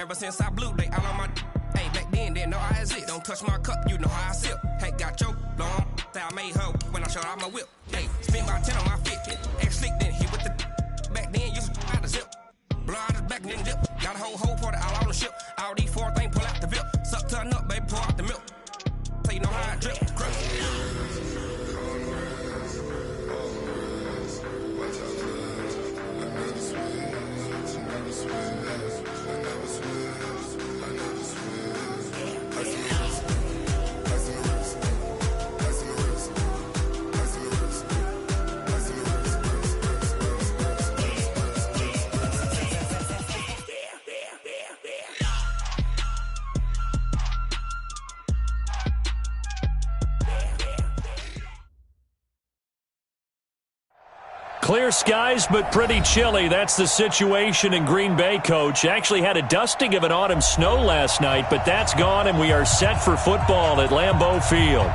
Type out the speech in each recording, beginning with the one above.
Ever since I blew, they all on my. Hey, back then, didn't know I exist. Don't touch my cup, you know how I sip. Hey, got your long. I made her when I showed out my whip. Hey, spent about 10 on my fit. Ex-slick, then hit with the. Back then, used to out the zip. Blow out his back, then dip. Got a whole party all on the ship. All these four things, pull out the VIP. Suck, turn up, baby, pour out the milk. So you know how I drip. Clear skies, but pretty chilly. That's the situation in Green Bay, Coach. Actually had a dusting of an autumn snow last night, but that's gone, and we are set for football at Lambeau Field.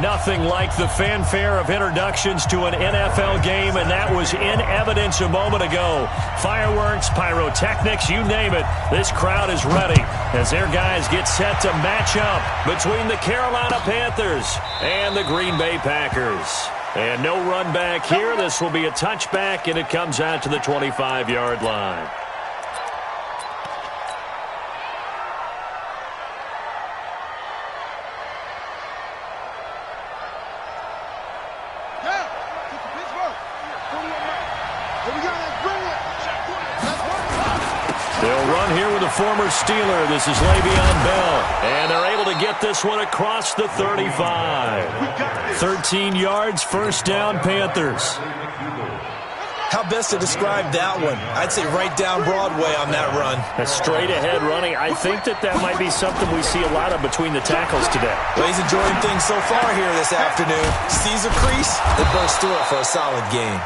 Nothing like the fanfare of introductions to an NFL game, and that was in evidence a moment ago. Fireworks, pyrotechnics, you name it. This crowd is ready as their guys get set to match up between the Carolina Panthers and the Green Bay Packers. And no run back here. This will be a touchback, and it comes out to the 25-yard line. They'll run here with a former Steeler. This is Le'Veon Bell. And they're able to get this one across the 35. 13 yards, first down, Panthers. How best to describe that one? I'd say right down Broadway on that run. A straight-ahead running. I think that might be something we see a lot of between the tackles today. Well, he's enjoying things so far here this afternoon. Sees a crease, they burst through it for a solid gain.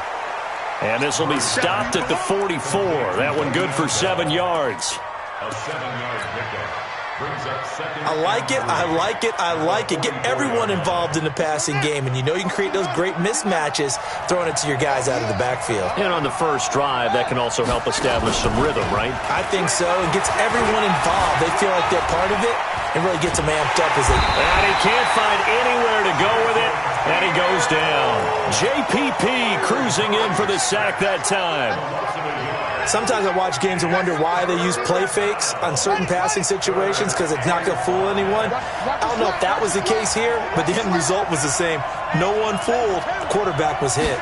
And this will be stopped at the 44. That one good for 7 yards. A 7-yard pickup. I like it, I like it, I like it. Get everyone involved in the passing game, and you know you can create those great mismatches throwing it to your guys out of the backfield. And on the first drive, that can also help establish some rhythm, right? I think so. It gets everyone involved. They feel like they're part of it, and really gets them amped up as they... And he can't find anywhere to go with it, and he goes down. JPP cruising in for the sack that time. Sometimes I watch games and wonder why they use play fakes on certain passing situations, because it's not going to fool anyone. I don't know if that was the case here, but the end result was the same. No one fooled. Quarterback was hit.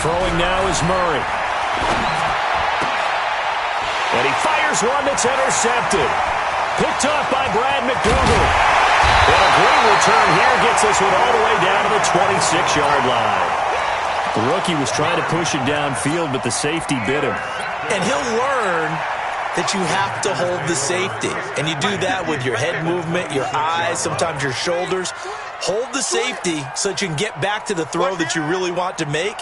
Throwing now is Murray. And he fires one that's intercepted. Picked off by Brad McDougal. And a great return here gets this one all the way down to the 26-yard line. The rookie was trying to push it downfield, but the safety bit him. And he'll learn that you have to hold the safety. And you do that with your head movement, your eyes, sometimes your shoulders. Hold the safety so that you can get back to the throw that you really want to make.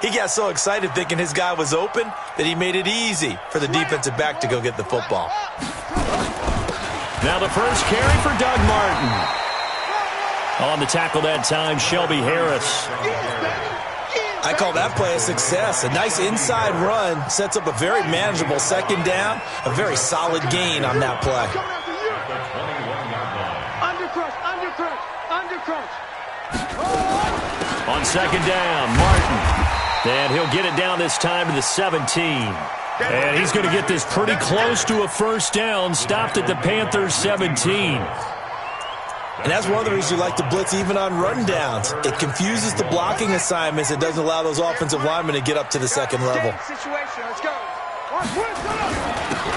He got so excited thinking his guy was open that he made it easy for the defensive back to go get the football. Now the first carry for Doug Martin. On the tackle that time, Shelby Harris. I call that play a success. A nice inside run sets up a very manageable second down. A very solid gain on that play. On second down, Martin. And he'll get it down this time to the 17. And he's going to get this pretty close to a first down. Stopped at the Panthers' 17. And that's one of the reasons you like to blitz even on rundowns. It confuses the blocking assignments. It doesn't allow those offensive linemen to get up to the second level.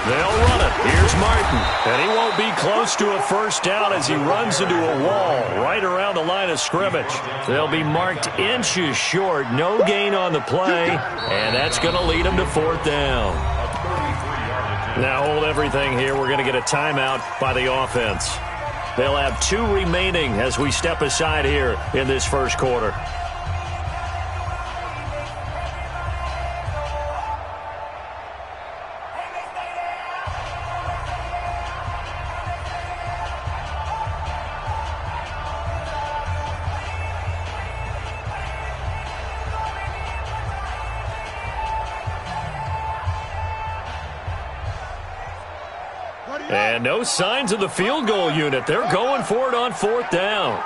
They'll run it. Here's Martin. And he won't be close to a first down as he runs into a wall right around the line of scrimmage. They'll be marked inches short. No gain on the play. And that's going to lead them to fourth down. Now hold everything here. We're going to get a timeout by the offense. They'll have 2 remaining as we step aside here in this first quarter. And no signs of the field goal unit. They're going for it on 4th down.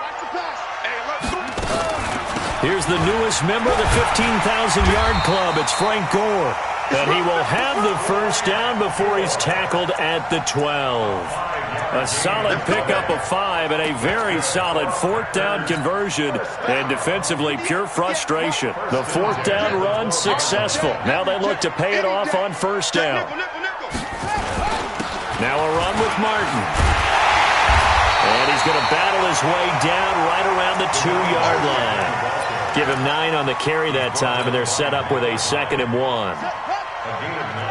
Here's the newest member of the 15,000-yard club. It's Frank Gore. And he will have the first down before he's tackled at the 12. A solid pickup of 5 and a very solid 4th down conversion. And defensively, pure frustration. The 4th down run successful. Now they look to pay it off on 1st down. Now a run with Martin. And he's going to battle his way down right around the 2-yard line. Give him 9 on the carry that time, and they're set up with a 2nd and 1. A gain of 9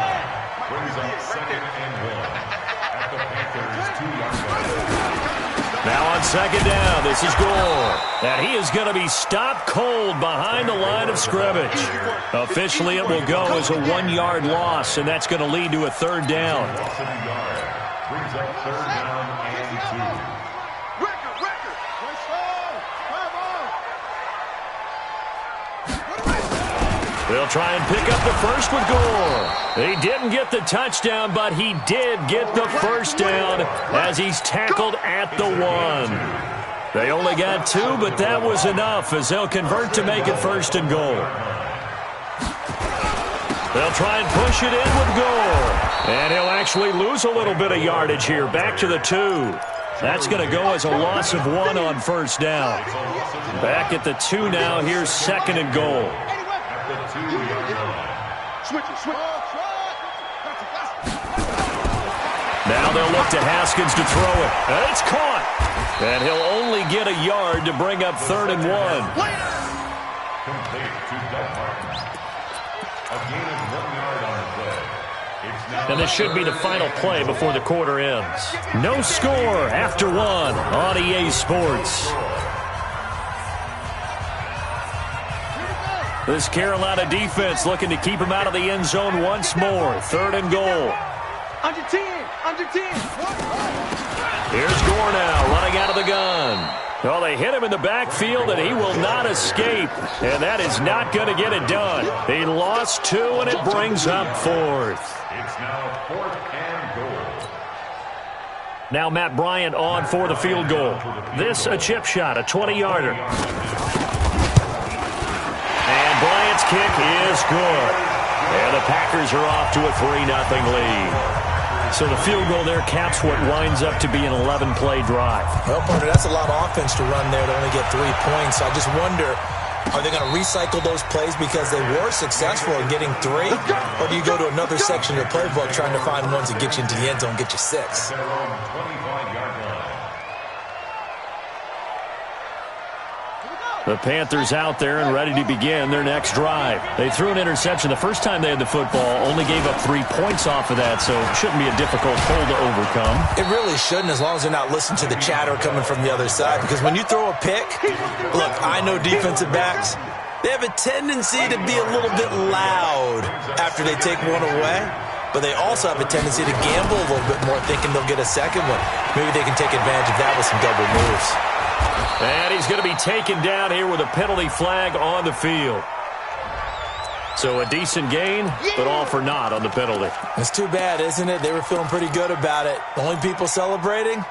brings up 2nd and 1 at the Panthers' 2-yard line. Now on 2nd down, this is Gore. And he is going to be stopped cold behind the line of scrimmage. Officially, it will go as a 1-yard loss, and that's going to lead to a 3rd down. Brings up 3rd down and 2. They'll try and pick up the first with Gore. He didn't get the touchdown, but he did get the first down as he's tackled at the 1. They only got 2, but that was enough as they'll convert to make it 1st and goal. They'll try and push it in with Gore. And he'll actually lose a little bit of yardage here, back to the 2. That's going to go as a loss of 1 on 1st down. Back at the 2 now, here's 2nd and goal. Now they'll look to Haskins to throw it. And it's caught. And he'll only get a yard to bring up 3rd and 1. Complete to Doug Martin. A gain of 1 yard on the play. And this should be the final play before the quarter ends. No score after 1 on EA Sports. This Carolina defense looking to keep him out of the end zone once more. 3rd and goal. Under 10. Here's Gore now running out of the gun. Well, they hit him in the backfield, and he will not escape. And that is not going to get it done. He lost 2, and it brings up 4th. It's now 4th and goal. Now Matt Bryant on for the field goal. This a chip shot, a 20-yarder. And Bryant's kick is good. And the Packers are off to a 3-0 lead. So the field goal there caps what winds up to be an 11-play drive. Well, partner, that's a lot of offense to run there to only get 3 points. I just wonder, are they going to recycle those plays because they were successful in getting 3? Or do you go to another section of the playbook trying to find ones that get you into the end zone, get you 6? Their own 25-yard line. The Panthers out there and ready to begin their next drive. They threw an interception the first time they had the football, only gave up 3 points off of that, so it shouldn't be a difficult hole to overcome. It really shouldn't, as long as they're not listening to the chatter coming from the other side, because when you throw a pick, look, I know defensive backs, they have a tendency to be a little bit loud after they take one away, but they also have a tendency to gamble a little bit more, thinking they'll get a second one. Maybe they can take advantage of that with some double moves. And he's going to be taken down here with a penalty flag on the field. So a decent gain, but all for naught on the penalty. It's too bad, isn't it? They were feeling pretty good about it. The only people celebrating,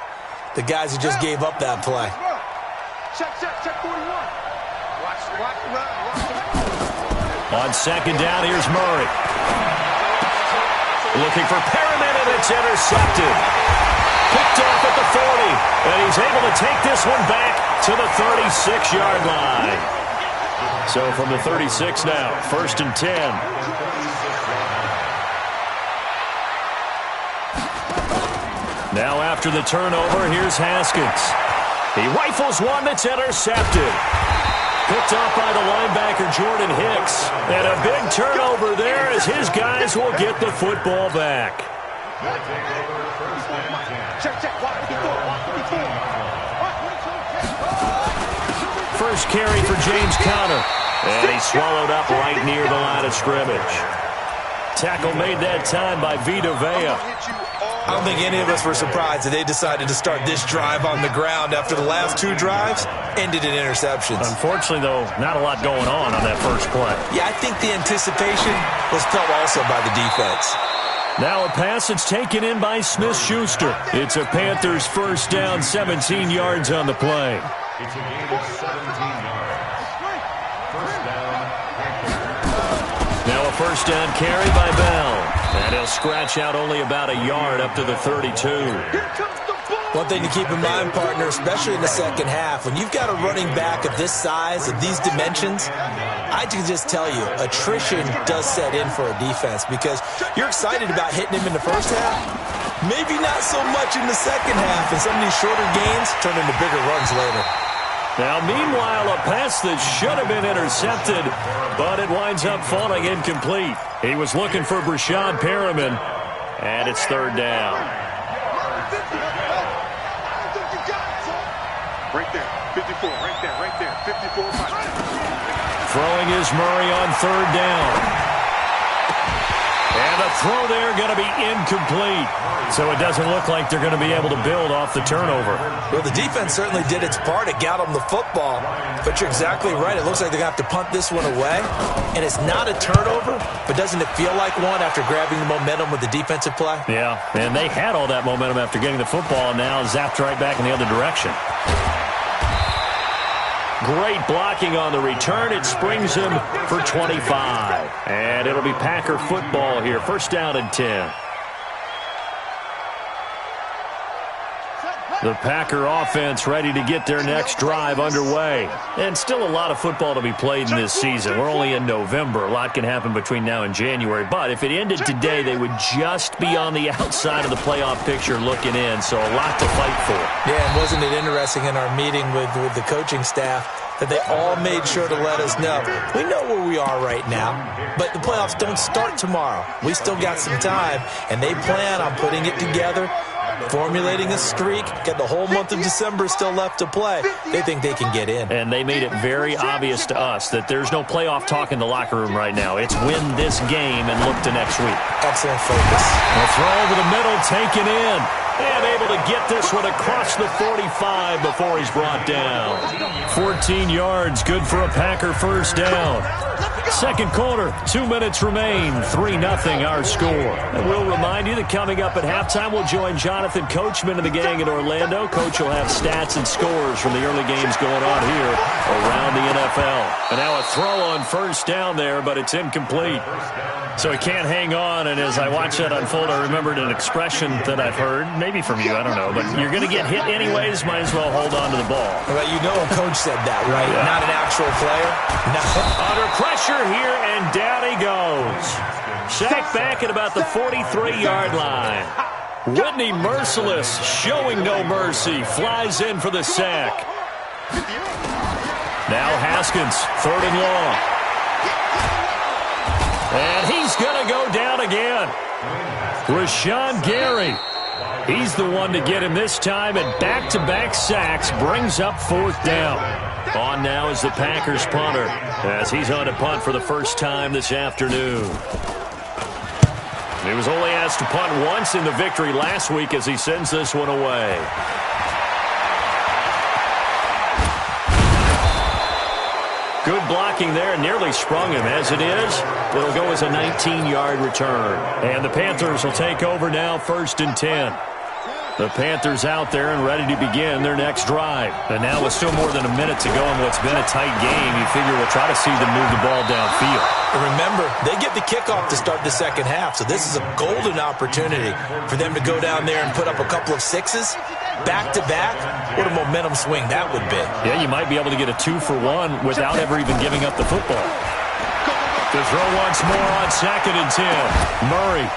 the guys who just gave up that play. Check 41. Watch the run. On 2nd down, here's Murray. Looking for Perriman, and it's intercepted. Picked off at the 40, and he's able to take this one back to the 36-yard line. So from the 36 now, 1st and 10. Now after the turnover, here's Haskins. He rifles one that's intercepted. Picked off by the linebacker, Jordan Hicks. And a big turnover there as his guys will get the football back. First carry for James Conner. And he's swallowed up right near the line of scrimmage. Tackle made that time by Vita Vea. I don't think any of us were surprised that they decided to start this drive on the ground after the last 2 drives ended in interceptions. Unfortunately, though, not a lot going on that first play. Yeah, I think the anticipation was felt also by the defense. Now a pass that's taken in by Smith-Schuster. It's a Panthers first down, 17 yards on the play. It's a gain of 17 yards. First down, Panthers. Now a first down carry by Bell. And he'll scratch out only about a yard up to the 32. One thing to keep in mind, partner, especially in the second half, when you've got a running back of this size, of these dimensions, I can just tell you, attrition does set in for a defense because you're excited about hitting him in the first half. Maybe not so much in the second half, and some of these shorter gains turn into bigger runs later. Now, meanwhile, a pass that should have been intercepted, but it winds up falling incomplete. He was looking for Brashad Perriman, and it's third down. Right there, 54, right there, 54. Throwing is Murray on third down. And the throw there going to be incomplete. So it doesn't look like they're going to be able to build off the turnover. Well, the defense certainly did its part. It got them the football. But you're exactly right. It looks like they're going to have to punt this one away. And it's not a turnover, but doesn't it feel like one after grabbing the momentum with the defensive play? Yeah, and they had all that momentum after getting the football, and now zapped right back in the other direction. Great blocking on the return. It springs him for 25. And it'll be Packer football here. First down and 10. The Packer offense ready to get their next drive underway. And still a lot of football to be played in this season. We're only in November. A lot can happen between now and January. But if it ended today, they would just be on the outside of the playoff picture looking in. So a lot to fight for. Yeah, and wasn't it interesting in our meeting with the coaching staff that they all made sure to let us know. We know where we are right now, but the playoffs don't start tomorrow. We still got some time, and they plan on putting it together, formulating a streak, got the whole month of December still left to play. They think they can get in. And they made it very obvious to us that there's no playoff talk in the locker room right now. It's win this game and look to next week. Excellent focus. A throw over the middle, taken in. And able to get this one across the 45 before he's brought down. 14 yards, good for a Packer first down. Second quarter, 2 minutes remain, 3-0 our score. And we'll remind you that coming up at halftime, we'll join Jonathan Coachman and the gang in Orlando. Coach will have stats and scores from the early games going on here around the NFL. And now a throw on first down there, but it's incomplete. So he can't hang on, and as I watch that unfold, I remembered an expression that I've heard, maybe from you, I don't know, but you're going to get hit anyways, might as well hold on to the ball. Well, you know a coach said that, right? Yeah. Not an actual player. No. Under pressure here, and down he goes. Sacked back at about the 43-yard line. Whitney Merciless, showing no mercy, flies in for the sack. Now Haskins, third and long. And he's going to go down again. Rashawn Gary. He's the one to get him this time, and back-to-back sacks brings up fourth down. On now is the Packers punter, as he's on to punt for the first time this afternoon. He was only asked to punt once in the victory last week as he sends this one away. Good blocking there, nearly sprung him. As it is, it'll go as a 19-yard return. And the Panthers will take over now, first and 10. The Panthers out there and ready to begin their next drive. And now with still more than a minute to go in what's been a tight game, you figure we'll try to see them move the ball downfield. And remember, they get the kickoff to start the second half, so this is a golden opportunity for them to go down there and put up a couple of sixes. Back-to-back, what a momentum swing that would be. Yeah, you might be able to get a 2-for-1 without ever even giving up the football. To throw once more on second and 10. Murray.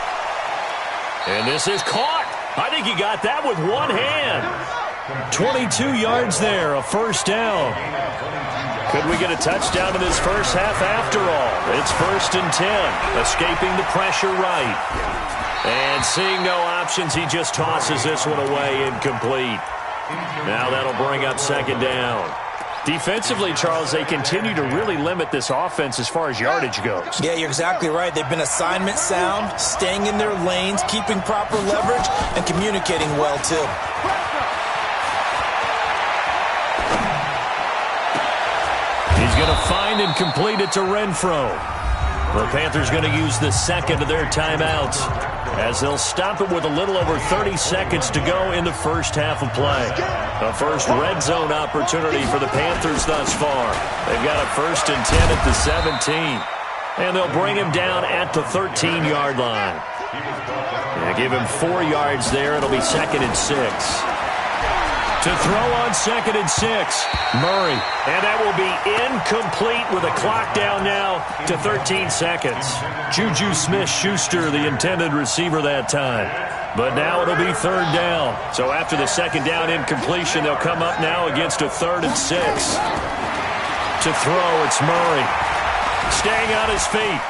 And this is caught. I think he got that with one hand. 22 yards there, a first down. Could we get a touchdown in this first half after all? It's first and 10, escaping the pressure right. And seeing no options, he just tosses this one away, incomplete. Now that'll bring up second down. Defensively, Charles, they continue to really limit this offense as far as yardage goes. Yeah, you're exactly right. They've been assignment sound, staying in their lanes, keeping proper leverage, and communicating well, too. He's going to find and complete it to Renfro. The Panthers going to use the second of their timeouts. as they'll stop it with a little over 30 seconds to go in the first half of play. A first red zone opportunity for the Panthers thus far. They've got a 1st and 10 at the 17. And they'll bring him down at the 13-yard line. They give him 4 yards there. It'll be 2nd and 6. To throw on 2nd and 6, Murray. And that will be incomplete with a clock down now to 13 seconds. Juju Smith-Schuster, the intended receiver that time. But now it'll be 3rd down. So after the 2nd down incompletion, they'll come up now against a 3rd and 6. To throw, it's Murray. Staying on his feet.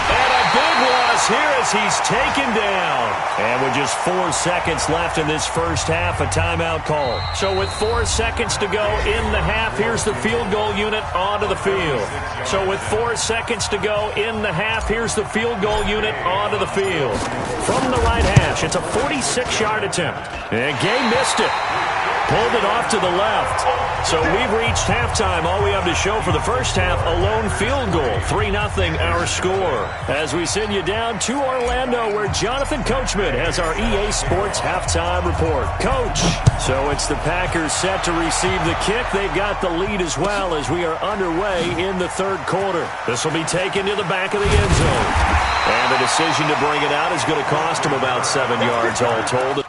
And a big loss here as he's taken down. And with just 4 seconds left in this first half, a timeout call. So with 4 seconds to go in the half, here's the field goal unit onto the field. So with 4 seconds to go in the half, here's the field goal unit onto the field. From the right hash, it's a 46-yard attempt. And Gay missed it. Pulled it off to the left. So we've reached halftime. All we have to show for the first half, a lone field goal. 3-0 our score. As we send you down to Orlando, where Jonathan Coachman has our EA Sports halftime report. Coach. So it's the Packers set to receive the kick. They've got the lead as well as we are underway in the 3rd quarter. This will be taken to the back of the end zone. And the decision to bring it out is going to cost them about 7 yards all told.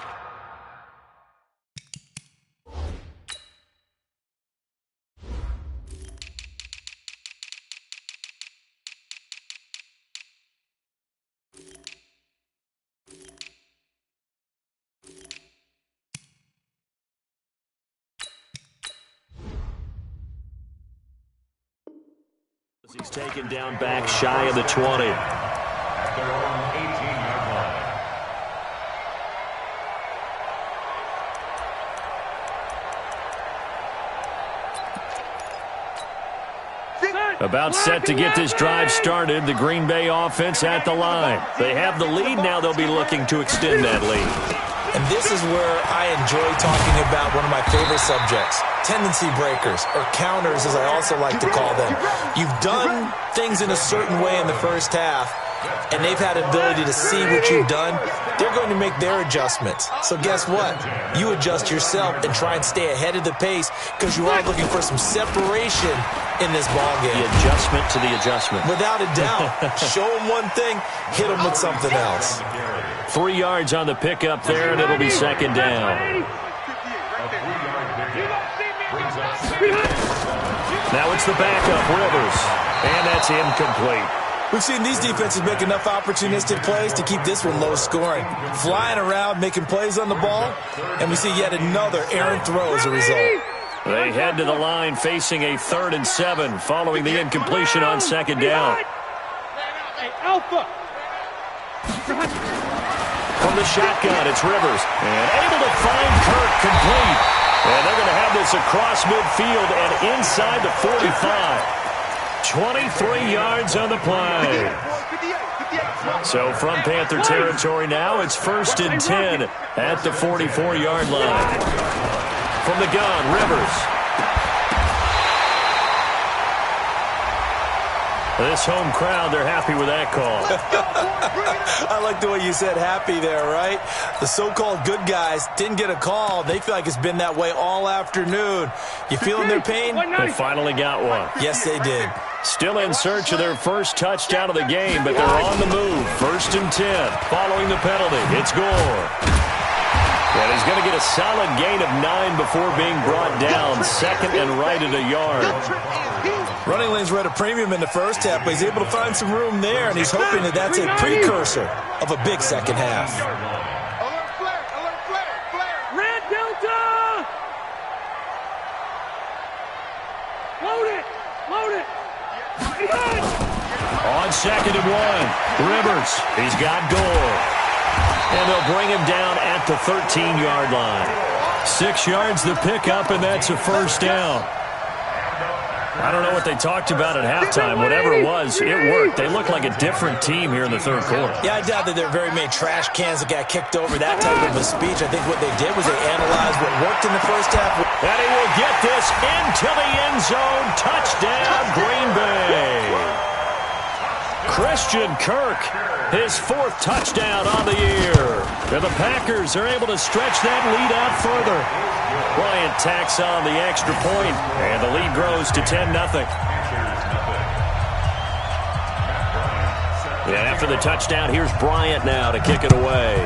He's taken down back shy of the 20. At their own 18-yard line. About set to get this drive started, the Green Bay offense at the line. They have the lead now. They'll be looking to extend that lead. And this is where I enjoy talking about one of my favorite subjects, tendency breakers, or counters as I also like to call them. You've done things in a certain way in the first half, and they've had an ability to see what you've done. They're going to make their adjustments. So guess what? You adjust yourself and try and stay ahead of the pace because you are looking for some separation in this ballgame. The adjustment to the adjustment. Without a doubt. Show them one thing, hit them with something else. 3 yards on the pickup there, and it'll be 2nd down. Now it's the backup, Rivers. And that's incomplete. We've seen these defenses make enough opportunistic plays to keep this one low scoring. Flying around, making plays on the ball, and we see yet another errant throw as a result. They head to the line facing a 3rd and 7 following the incompletion on 2nd down. From the shotgun, it's Rivers. And able to find Kirk complete. And they're going to have this across midfield and inside the 45. 23 yards on the play. So from Panther territory now, it's 1st and 10 at the 44-yard line. From the gun, Rivers. This home crowd, they're happy with that call. I like the way you said happy there, right? The so-called good guys didn't get a call. They feel like it's been that way all afternoon. You feeling their pain? They finally got one. Yes, they did. Still in search of their first touchdown of the game, but they're on the move. 1st and 10. Following the penalty, it's Gore. And he's going to get a solid gain of 9 before being brought down. 2nd and right at a yard. Running lanes were at a premium in the first half, but he's able to find some room there, and he's hoping that that's a precursor of a big second half. Red Delta! Load it! Load it! On 2nd and 1, Rivers. He's got Gore. And they'll bring him down at the 13-yard line. 6 yards the pickup, and that's a 1st down. I don't know what they talked about at halftime. Whatever it was, it worked. They look like a different team here in the 3rd quarter. Yeah, I doubt that there are very many trash cans that got kicked over, that type of a speech. I think what they did was they analyzed what worked in the first half. And he will get this into the end zone. Touchdown, Green Bay. Christian Kirk, his 4th touchdown on the year. And the Packers are able to stretch that lead out further. Bryant tacks on the extra point, and the lead grows to 10-0. Yeah, after the touchdown, here's Bryant now to kick it away.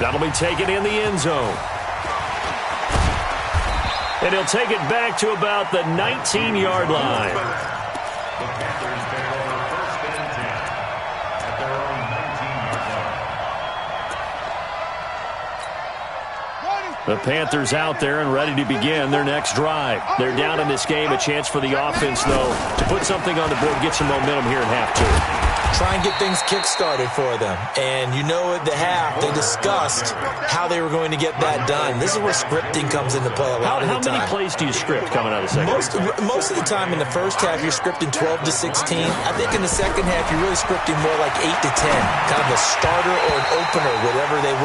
That'll be taken in the end zone. And he'll take it back to about the 19-yard line. The Panthers take over 1st and 10 at their own 19-yard line. The Panthers out there and ready to begin their next drive. They're down in this game. A chance for the offense, though, to put something on the board, get some momentum here in half 2. Try and get things kick-started for them. And you know at the half, they discussed how they were going to get that done. This is where scripting comes into play a lot of the time. How many plays do you script coming out of the second half? Most of the time in the first half, you're scripting 12 to 16. I think in the second half, you're really scripting more like 8 to 10. Kind of a starter or an opener,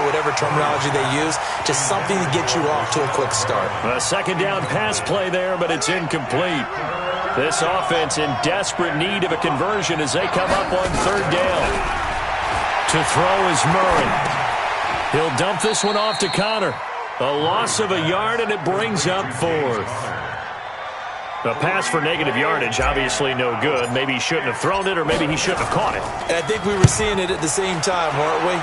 whatever terminology they use. Just something to get you off to a quick start. A second down pass play there, but it's incomplete. This offense in desperate need of a conversion as they come up on 3rd down. To throw is Murray. He'll dump this one off to Connor. A loss of a yard, and it brings up 4th. A pass for negative yardage, obviously no good. Maybe he shouldn't have thrown it, or maybe he shouldn't have caught it. And I think we were seeing it at the same time, weren't we?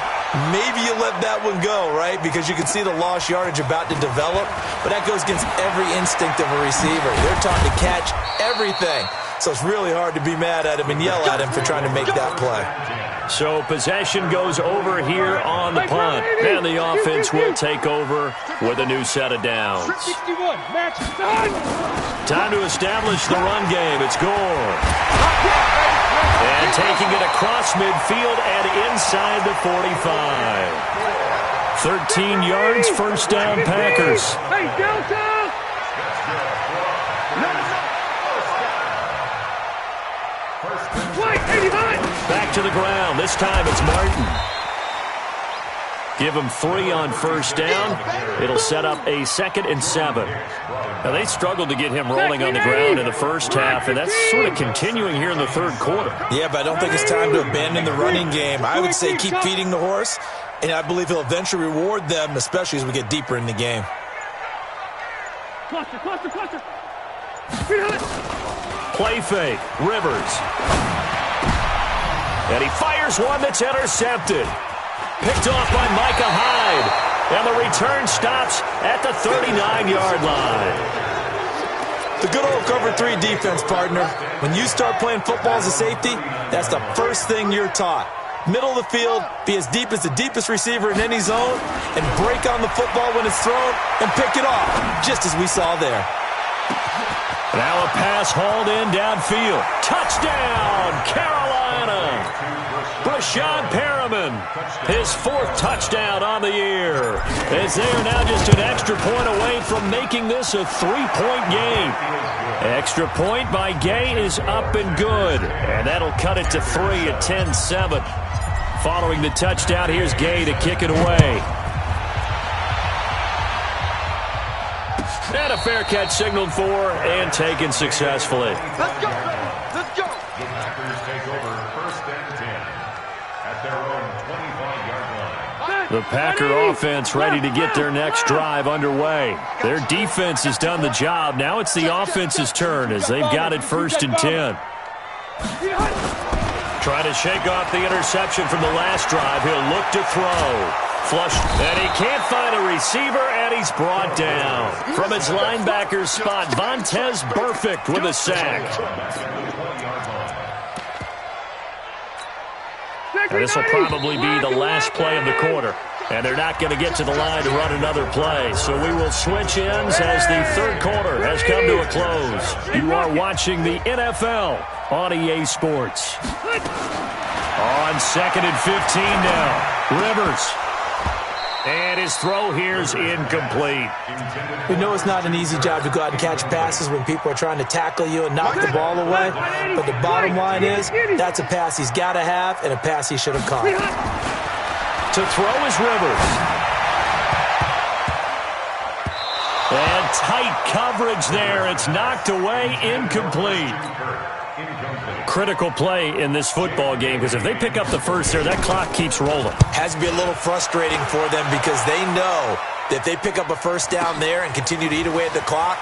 Maybe you let that one go, right? Because you can see the lost yardage about to develop. But that goes against every instinct of a receiver. They're taught to catch everything. So it's really hard to be mad at him and yell at him for trying to make that play. So possession goes over here on the punt. And the offense will take over with a new set of downs. Time to establish the run game. It's Gore. And taking it across midfield and inside the 45. 13 yards, 1st down Packers. Hey, Delta! Back to the ground. This time it's Martin. Give him 3 on 1st down. It'll set up a 2nd and 7. Now, they struggled to get him rolling on the ground in the first half, and that's sort of continuing here in the 3rd quarter. Yeah, but I don't think it's time to abandon the running game. I would say keep feeding the horse, and I believe he'll eventually reward them, especially as we get deeper in the game. Cluster. Play fake. Rivers. And he fires one that's intercepted. Picked off by Micah Hyde. And the return stops at the 39-yard line. The good old cover 3 defense, partner. When you start playing football as a safety, that's the first thing you're taught. Middle of the field, be as deep as the deepest receiver in any zone, and break on the football when it's thrown and pick it off, just as we saw there. Now a pass hauled in downfield. Touchdown, Carolina! Brashad Perriman, his 4th touchdown on the year. As they are now just an extra point away from making this a 3-point game. Extra point by Gay is up and good. And that'll cut it to 3 at 10-7. Following the touchdown, here's Gay to kick it away. And a fair catch signaled for and taken successfully. Let's go. The Packers take over 1st and 10 at their own 25-yard line. The Packer offense ready to get their next drive underway. Their defense has done the job. Now it's the offense's turn as they've got it 1st and 10. Trying to shake off the interception from the last drive. He'll look to throw. Flush, and he can't find a receiver, and he's brought down. From his linebacker's spot, Vontez Burfict with a sack. Now, this will probably be the last play of the quarter. And they're not going to get to the line to run another play. So we will switch ends as the 3rd quarter has come to a close. You are watching the NFL on EA Sports. On 2nd and 15 now. Rivers. And his throw here is incomplete. We know it's not an easy job to go out and catch passes when people are trying to tackle you and knock the ball away. But the bottom line is, that's a pass he's got to have and a pass he should have caught. To throw is Rivers. And tight coverage there. It's knocked away, incomplete. Critical play in this football game, because if they pick up the first there, that clock keeps rolling. Has to be a little frustrating for them because they know that if they pick up a first down there and continue to eat away at the clock,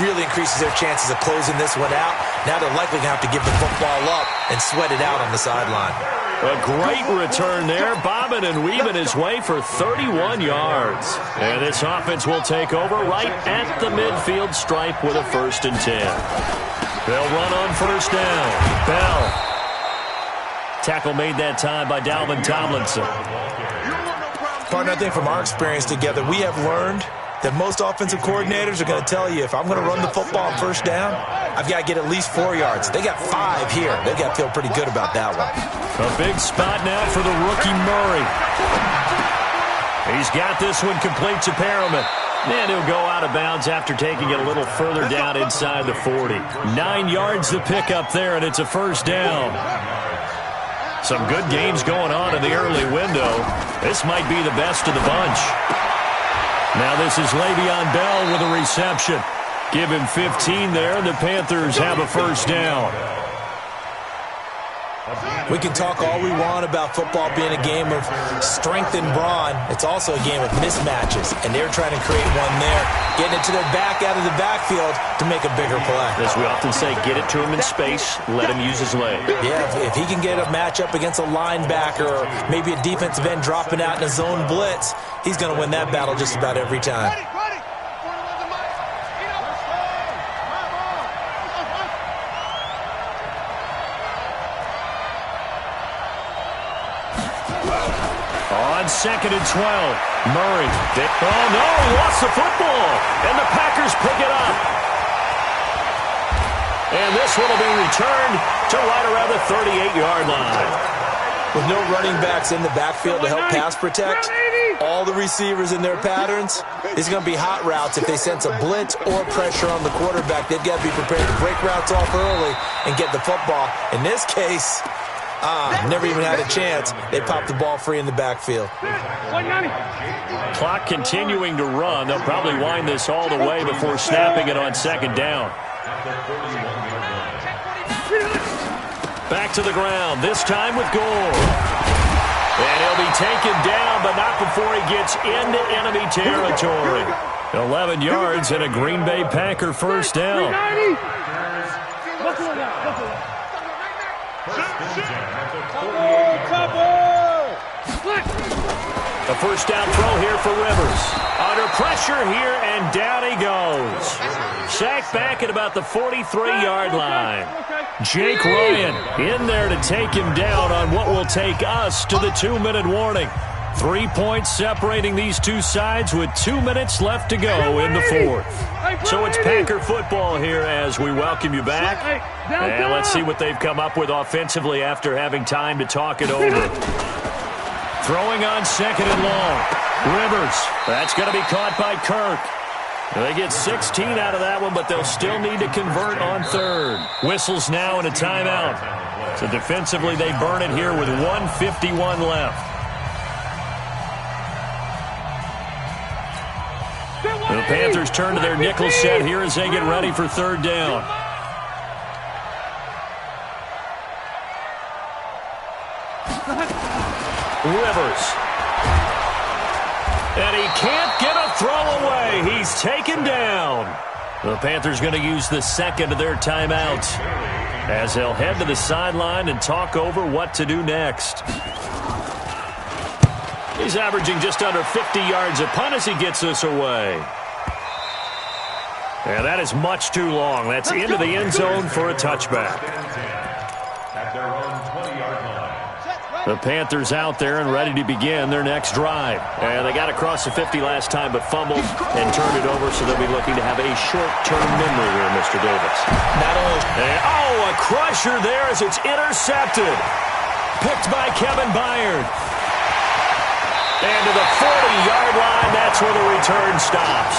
really increases their chances of closing this one out. Now they're likely going to have to give the football up and sweat it out on the sideline. A great return there, bobbing and weaving his way for 31 yards. And this offense will take over right at the midfield stripe with a 1st and 10. They'll run on first down. Bell. Tackle made that time by Dalvin Tomlinson. Partner, I think from our experience together, we have learned that most offensive coordinators are going to tell you, if I'm going to run the football on first down, I've got to get at least 4 yards. They got 5 here. They got to feel pretty good about that one. A big spot now for the rookie Murray. He's got this one complete to Perriman. And he'll go out of bounds after taking it a little further down inside the 40. 9 yards to pick up there, and it's a first down. Some good games going on in the early window. This might be the best of the bunch. Now this is Le'Veon Bell with a reception. Give him 15 there, and the Panthers have a first down. We can talk all we want about football being a game of strength and brawn. It's also a game of mismatches, and they're trying to create one there, getting it to their back out of the backfield to make a bigger play. As we often say, get it to him in space, let him use his leg. Yeah, if he can get a matchup against a linebacker or maybe a defensive end dropping out in a zone blitz, he's going to win that battle just about every time. On 2nd and 12, Murray. Oh, no, he lost the football. And the Packers pick it up. And this one will be returned to right around the 38-yard line. With no running backs in the backfield to help pass protect, all the receivers in their patterns, it's going to be hot routes. If they sense a blitz or pressure on the quarterback, they've got to be prepared to break routes off early and get the football. In this case, never even had a chance. They popped the ball free in the backfield. Clock continuing to run. They'll probably wind this all the way before snapping it on 2nd down. Back to the ground, this time with Gore. And he'll be taken down, but not before he gets into enemy territory. 11 yards and a Green Bay Packer first down. A first down throw here for Rivers. Under pressure here, and down he goes. Sacked back at about the 43-yard line. Jake Ryan in there to take him down on what will take us to the 2-minute warning. 3 points separating these two sides with 2 minutes left to go in the 4th. So it's Packer football here as we welcome you back. And let's see what they've come up with offensively after having time to talk it over. Throwing on 2nd and long. Rivers. That's going to be caught by Kirk. They get 16 out of that one, but they'll still need to convert on 3rd. Whistles now and a timeout. So defensively, they burn it here with 1:51 left. The Panthers turn to their nickel set here as they get ready for 3rd down. Rivers. And he can't get a throw away. He's taken down. The Panthers going to use the 2nd of their timeouts as they'll head to the sideline and talk over what to do next. He's averaging just under 50 yards a punt as he gets this away. And that is much too long. That's into the end zone for a touchback. At their own 20-yard line. The Panthers out there and ready to begin their next drive. And they got across the 50 last time but fumbled and turned it over, so they'll be looking to have a short-term memory here, Mr. Davis. Not only... a crusher there as it's intercepted. Picked by Kevin Byard. And to the 40-yard line, that's where the return stops.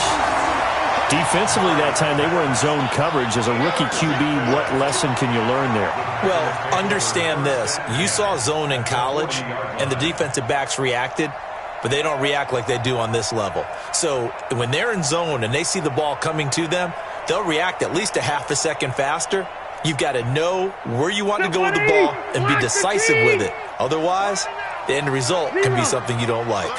Defensively that time, they were in zone coverage. As a rookie QB, what lesson can you learn there? Well, understand this. You saw zone in college, and the defensive backs reacted. but they don't react like they do on this level. So when they're in zone and they see the ball coming to them, they'll react at least a half a second faster. You've got to know where you want to go with the ball and be decisive with it. Otherwise, the end result can be something you don't like.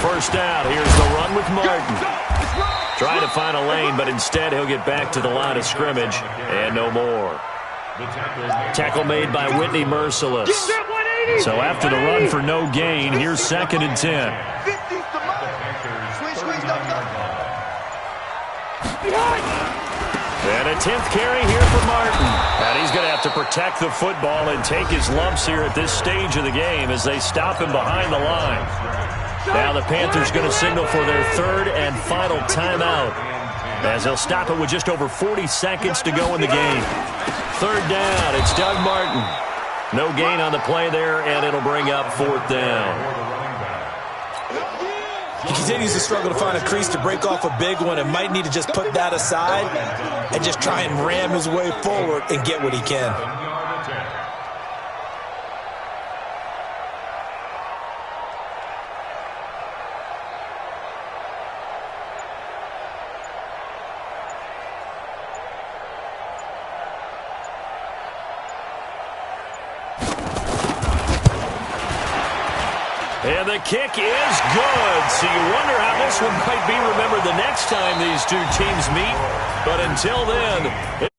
First down, here's the run with Martin. Trying to find a lane, but instead he'll get back to the line of scrimmage and no more. Tackle made by Whitney Merciless. So after the run for no gain, here's 2nd and 10. And a 10th carry here for Martin. And he's going to have to protect the football and take his lumps here at this stage of the game as they stop him behind the line. Now the Panthers going to signal for their 3rd and final timeout, as they'll stop it with just over 40 seconds to go in the game. 3rd down, it's Doug Martin. No gain on the play there, and it'll bring up 4th down. He continues to struggle to find a crease to break off a big one and might need to just put that aside and just try and ram his way forward and get what he can. And the kick is good. So you wonder how this one might be remembered the next time these two teams meet. But until then...